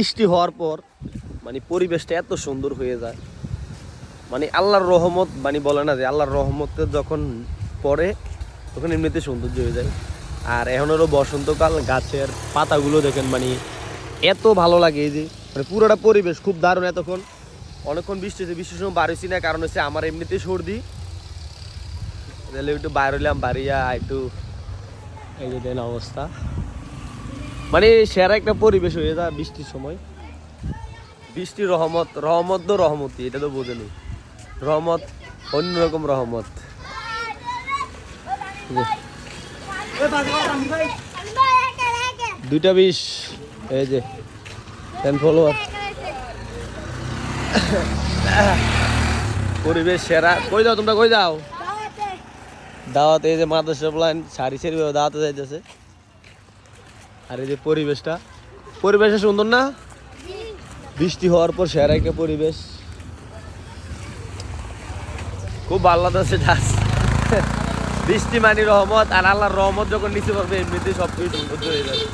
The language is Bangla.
বৃষ্টি হওয়ার পর মানে পরিবেশটা এত সুন্দর হয়ে যায়, মানে আল্লাহর রহমত, মানে বলে না যে আল্লাহর রহমতে যখন পড়ে তখন এমনিতে সৌন্দর্য হয়ে যায়। আর এখন হলো বসন্তকাল, গাছের পাতাগুলো দেখেন মানে এত ভালো লাগে, এই যে মানে পুরোটা পরিবেশ খুব দারুণ। এতক্ষণ অনেকক্ষণ বৃষ্টি হয়েছে, বৃষ্টির সময় বাড়িছি না, কারণ হচ্ছে আমার এমনিতে সর্দি, তাহলে একটু বাইর হইলাম, বাড়িয়া একটু এই যে দেন অবস্থা, মানে সেরা একটা পরিবেশ হয়ে যায় বৃষ্টির সময়। বৃষ্টি রহমত, রহমত তো রহমতই, এটা তো বোঝেনি, রহমত অন্যরকম রহমত। 2:20 এই যে 10 ফলোয়ার। পরিবেশ সেরা। কই যাও তোমরা, কই যাও? দাওয়াতে। এই যে মাদ্রাসা প্ল্যান সারি সারি দাওয়াতে যাইতেছে। আর এই যে পরিবেশটা, পরিবেশটা সুন্দর না? বৃষ্টি হওয়ার পর সেরা একটা পরিবেশ, খুব ভালো লাগছে। বৃষ্টি মানে রহমত, আর আল্লাহর রহমত যখন নিচে পড়বে এমনিতেই সবকিছু সৌন্দর্য হয়ে যাবে।